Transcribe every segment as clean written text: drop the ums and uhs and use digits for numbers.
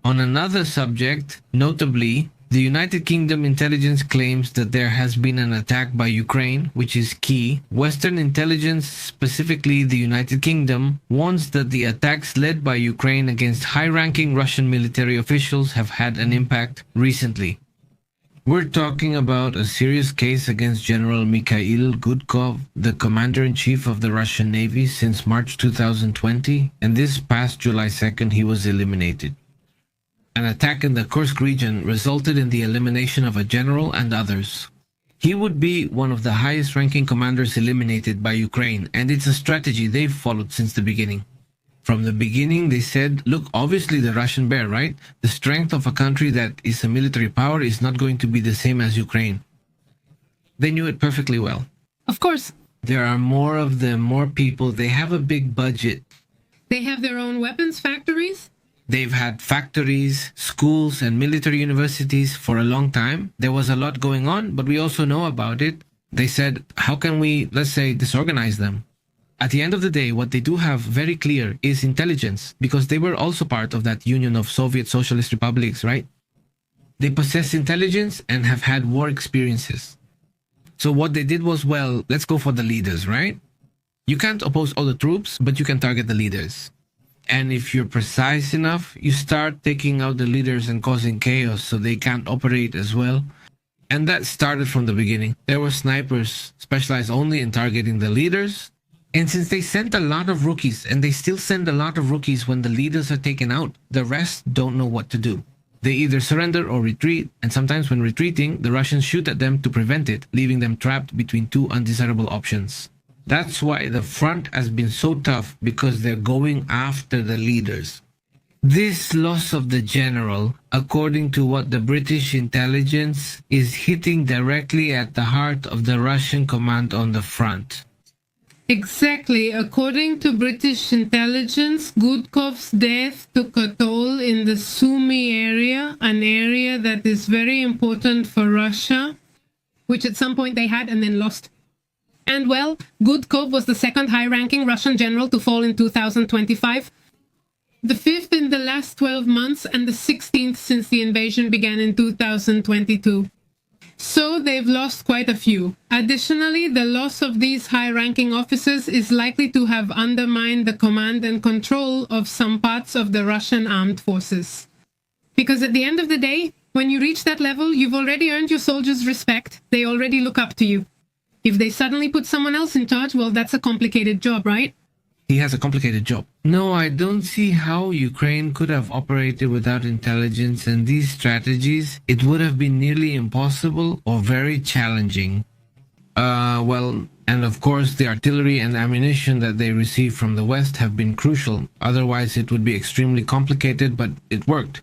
On another subject, notably, the United Kingdom intelligence claims that there has been an attack by Ukraine, which is key. Western intelligence, specifically the United Kingdom, warns that the attacks led by Ukraine against high-ranking Russian military officials have had an impact recently. We're talking about a serious case against General Mikhail Gudkov, the commander-in-chief of the Russian Navy since March 2020, and this past July 2nd he was eliminated. An attack in the Kursk region resulted in the elimination of a general and others. He would be one of the highest-ranking commanders eliminated by Ukraine, and it's a strategy they've followed since the beginning. From the beginning, they said, look, obviously the Russian bear, right? The strength of a country that is a military power is not going to be the same as Ukraine. They knew it perfectly well. Of course. There are more of them, more people. They have a big budget. They have their own weapons factories. They've had factories, schools, and military universities for a long time. There was a lot going on, but we also know about it. They said, how can we, let's say, disorganize them? At the end of the day, what they do have very clear is intelligence, because they were also part of that union of Soviet Socialist Republics, right? They possess intelligence and have had war experiences. So what they did was, well, let's go for the leaders, right? You can't oppose all the troops, but you can target the leaders. And if you're precise enough, you start taking out the leaders and causing chaos so they can't operate as well. And that started from the beginning. There were snipers specialized only in targeting the leaders. And since they sent a lot of rookies, and they still send a lot of rookies when the leaders are taken out, the rest don't know what to do. They either surrender or retreat, and sometimes when retreating, the Russians shoot at them to prevent it, leaving them trapped between two undesirable options. That's why the front has been so tough, because they're going after the leaders. This loss of the general, according to what the British intelligence, is hitting directly at the heart of the Russian command on the front. Exactly. According to British intelligence, Gudkov's death took a toll in the Sumy area, an area that is very important for Russia, which at some point they had and then lost. And well, Gudkov was the second high-ranking Russian general to fall in 2025, the fifth in the last 12 months, and the 16th since the invasion began in 2022. So they've lost quite a few. Additionally, the loss of these high-ranking officers is likely to have undermined the command and control of some parts of the Russian armed forces. Because at the end of the day, when you reach that level, you've already earned your soldiers' respect. They already look up to you. If they suddenly put someone else in charge, well, that's a complicated job, right? He has a complicated job. No, I don't see how Ukraine could have operated without intelligence and these strategies. It would have been nearly impossible or very challenging. And of course, the artillery and ammunition that they received from the West have been crucial. Otherwise, it would be extremely complicated, but it worked.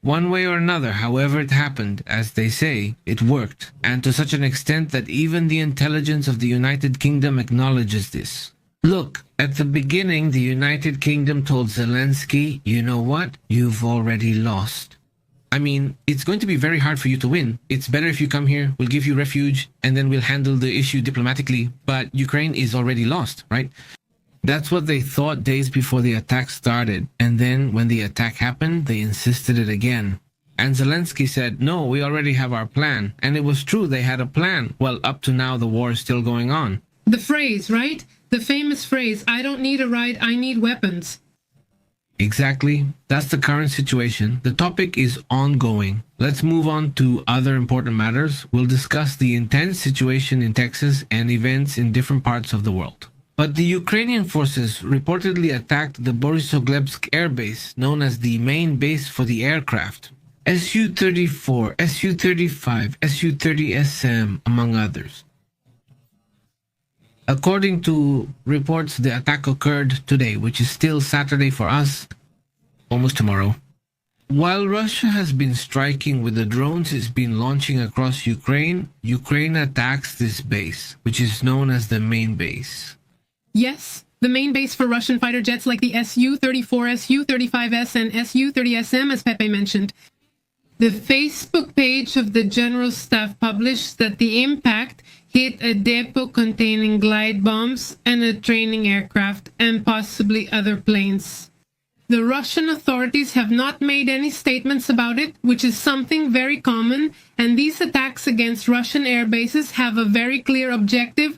One way or another, however it happened, as they say, it worked, and to such an extent that even the intelligence of the United Kingdom acknowledges this. Look, at the beginning, the United Kingdom told Zelensky, you know what? You've already lost. I mean, it's going to be very hard for you to win. It's better if you come here, we'll give you refuge, and then we'll handle the issue diplomatically, but Ukraine is already lost, right? That's what they thought days before the attack started, and then when the attack happened, they insisted it again. And Zelensky said, no, we already have our plan. And it was true, they had a plan. Well, up to now, the war is still going on. The phrase, right? The famous phrase, I don't need a ride, I need weapons. Exactly. That's the current situation. The topic is ongoing. Let's move on to other important matters. We'll discuss the intense situation in Texas and events in different parts of the world. But the Ukrainian forces reportedly attacked the Borysoglebsk airbase, known as the main base for the aircraft. Su-34, Su-35, Su-30SM, among others. According to reports, the attack occurred today, which is still Saturday for us, almost tomorrow. While Russia has been striking with the drones it's been launching across Ukraine, Ukraine attacks this base, which is known as the main base. Yes, the main base for Russian fighter jets like the Su-34, Su-35S, and Su-30SM, as Pepe mentioned. The Facebook page of the General Staff published that the impact hit a depot containing glide bombs and a training aircraft and possibly other planes. The Russian authorities have not made any statements about it, which is something very common, and these attacks against Russian air bases have a very clear objective,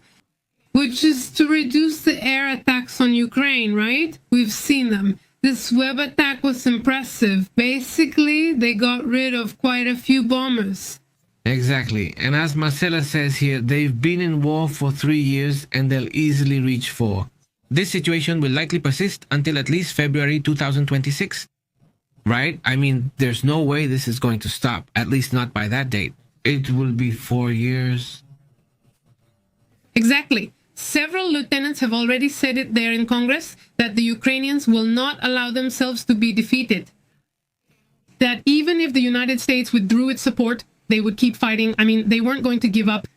which is to reduce the air attacks on Ukraine, right? We've seen them. This web attack was impressive. Basically, they got rid of quite a few bombers. Exactly. And as Marcela says here, they've been in war for 3 years and they'll easily reach 4. This situation will likely persist until at least February 2026. Right? I mean, there's no way this is going to stop, at least not by that date. It will be 4 years. Exactly. Several lieutenants have already said it there in Congress that the Ukrainians will not allow themselves to be defeated. That even if the United States withdrew its support, they would keep fighting. I mean, they weren't going to give up.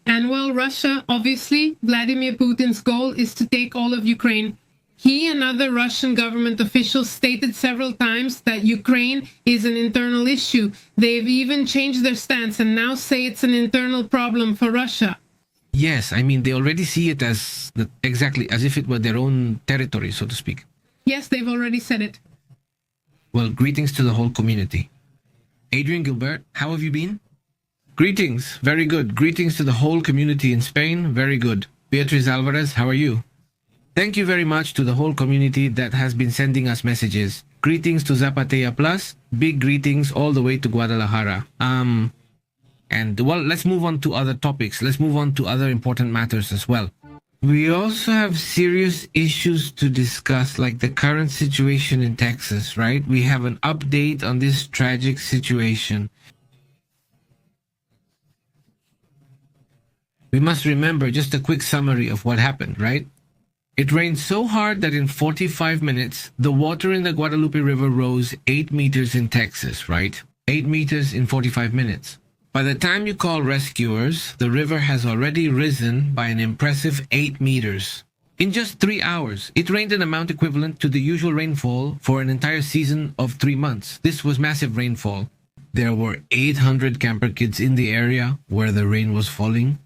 And while Russia, obviously, Vladimir Putin's goal is to take all of Ukraine. He and other Russian government officials stated several times that Ukraine is an internal issue. They've even changed their stance and now say it's an internal problem for Russia. Yes, I mean, they already see it as exactly as if it were their own territory, so to speak. Yes, they've already said it. Well, greetings to the whole community. Adrian Gilbert, how have you been? Greetings, very good. Greetings to the whole community in Spain, very good. Beatriz Alvarez, how are you? Thank you very much to the whole community that has been sending us messages. Greetings to Zapatea Plus, big greetings all the way to Guadalajara. And well, let's move on to other topics. Let's move on to other important matters as well. We also have serious issues to discuss, like the current situation in Texas, right? We have an update on this tragic situation. We must remember just a quick summary of what happened, right? It rained so hard that in 45 minutes, the water in the Guadalupe River rose 8 meters in Texas, right? 8 meters in 45 minutes. By the time you call rescuers, the river has already risen by an impressive 8 meters. In just 3 hours, it rained an amount equivalent to the usual rainfall for an entire season of 3 months. This was massive rainfall. There were 800 camper kids in the area where the rain was falling.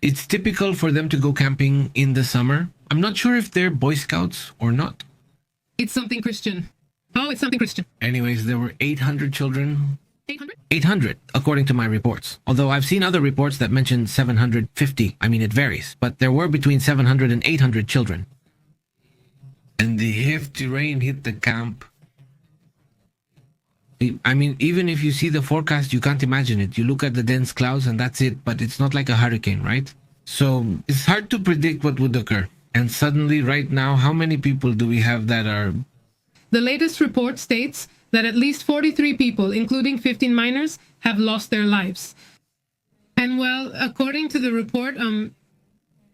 It's typical for them to go camping in the summer. I'm not sure if they're Boy Scouts or not. It's something Christian. Oh, it's something Christian. Anyways, there were 800 children. 800? 800, according to my reports. Although I've seen other reports that mention 750. I mean, it varies. But there were between 700 and 800 children. And the hefty rain hit the camp. I mean, even if you see the forecast, you can't imagine it. You look at the dense clouds and that's it. But it's not like a hurricane, right? So it's hard to predict what would occur. And suddenly, right now, how many people do we have that are... The latest report states that at least 43 people, including 15 minors, have lost their lives. And well, according to the report,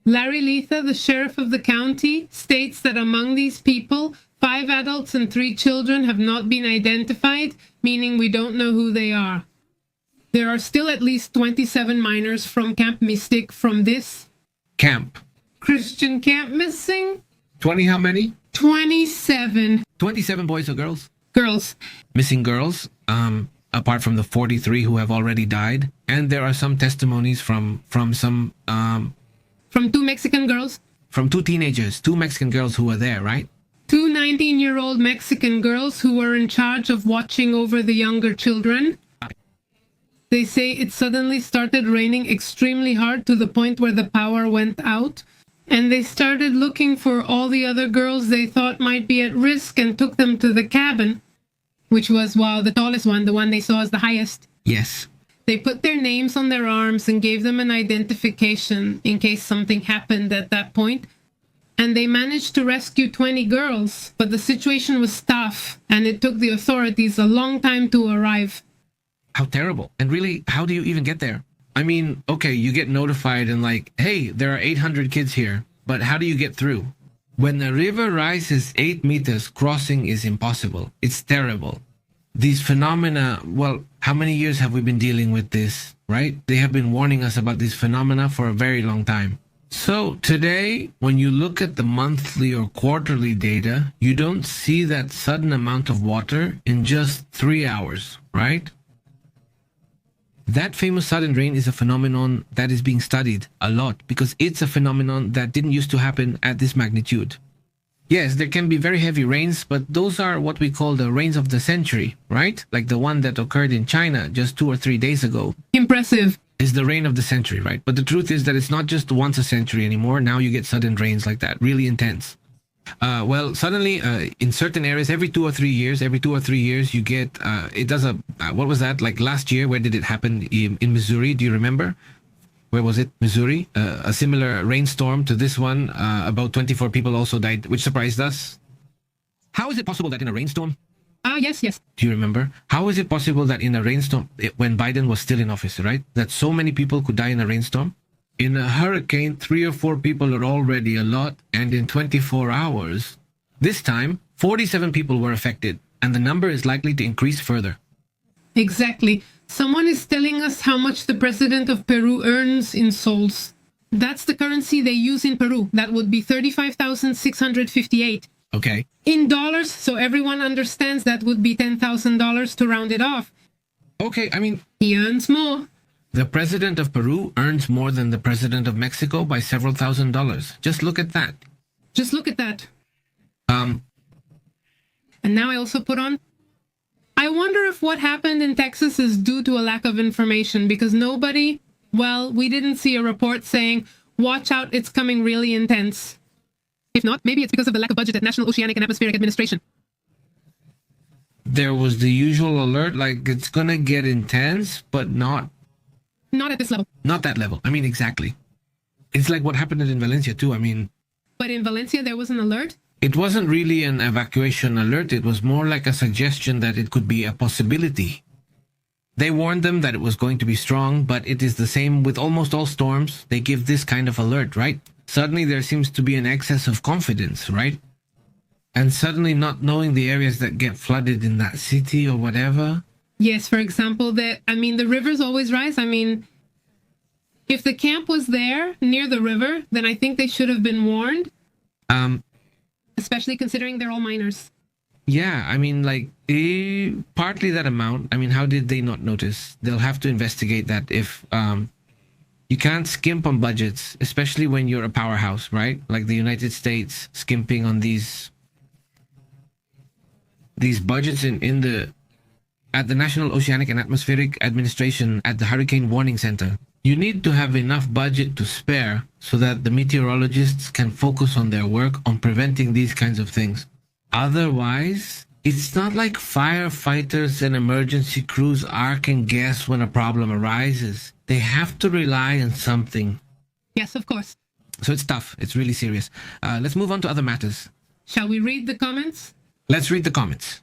Larry Letha, the sheriff of the county, states that among these people, 5 adults and 3 children have not been identified, meaning we don't know who they are. There are still at least 27 minors from Camp Mystic from this camp. Christian camp missing. 20 how many? 27. 27 boys or girls? Girls. Missing girls, apart from the 43 who have already died. And there are some testimonies from some... From 2 Mexican girls? From 2 teenagers, 2 Mexican girls who were there, right? 2 19-year-old Mexican girls who were in charge of watching over the younger children. They say it suddenly started raining extremely hard to the point where the power went out. And they started looking for all the other girls they thought might be at risk and took them to the cabin, which was, wow, the tallest one, the one they saw as the highest. Yes. They put their names on their arms and gave them an identification in case something happened at that point. And they managed to rescue 20 girls, but the situation was tough, and it took the authorities a long time to arrive. How terrible. And really, how do you even get there? I mean, okay, you get notified and like, hey, there are 800 kids here, but how do you get through? When the river rises 8 meters, crossing is impossible. It's terrible. These phenomena, well, how many years have we been dealing with this, right? They have been warning us about these phenomena for a very long time. So today, when you look at the monthly or quarterly data, you don't see that sudden amount of water in just 3 hours, right? That famous sudden rain is a phenomenon that is being studied a lot because it's a phenomenon that didn't used to happen at this magnitude. Yes, there can be very heavy rains, but those are what we call the rains of the century, right? Like the one that occurred in China just 2 or 3 days ago Impressive. is the rain of the century, right? But the truth is that it's not just once a century anymore. Now you get sudden rains like that, really intense. Well, suddenly, in certain areas, every 2 or 3 years, you get, it does what was that? Like last year, where did it happen? In Missouri, do you remember? Where was it? Missouri? A similar rainstorm to this one. About 24 people also died, which surprised us. How is it possible that in a rainstorm? Yes. Do you remember? How is it possible that in a rainstorm, when Biden was still in office, right? That so many people could die in a rainstorm? In a hurricane, 3 or 4 people are already a lot, and in 24 hours, this time, 47 people were affected, and the number is likely to increase further. Exactly. Someone is telling us how much the president of Peru earns in sols. That's the currency they use in Peru. That would be 35,658. Okay. In dollars, so everyone understands, that would be $10,000 to round it off. Okay, I mean, He earns more. the president of Peru earns more than the president of Mexico by several $1,000s. Just look at that. Just look at that. Um, And now I also put on, I wonder if what happened in Texas is due to a lack of information, because nobody, well, we didn't see a report saying, watch out, it's coming really intense. If not, maybe it's because of the lack of budget at National Oceanic and Atmospheric Administration. there was the usual alert, like it's gonna get intense, but not Not at this level. that level. I mean, exactly. It's like what happened in Valencia too. I mean, But in Valencia, there was an alert. it wasn't really an evacuation alert. It was more like a suggestion that it could be a possibility. They warned them that it was going to be strong, but it is the same with almost all storms. They give this kind of alert, right? Suddenly there seems to be an excess of confidence, right? And suddenly not knowing the areas that get flooded in that city or whatever. Yes, for example, the rivers always rise. I mean, if the camp was there near the river, then I think they should have been warned, especially considering they're all minors. Yeah, I mean, like, partly that amount. I mean, how did they not notice? They'll have to investigate that. If you can't skimp on budgets, especially when you're a powerhouse, right? Like the United States skimping on these budgets at the National Oceanic and Atmospheric Administration at the Hurricane Warning Center. You need to have enough budget to spare so that the meteorologists can focus on their work on preventing these kinds of things. Otherwise, it's not like firefighters and emergency crews can guess when a problem arises. They have to rely on something. Yes, of course. So it's tough. It's really serious. Let's move on to other matters. Shall we read the comments? Let's read the comments.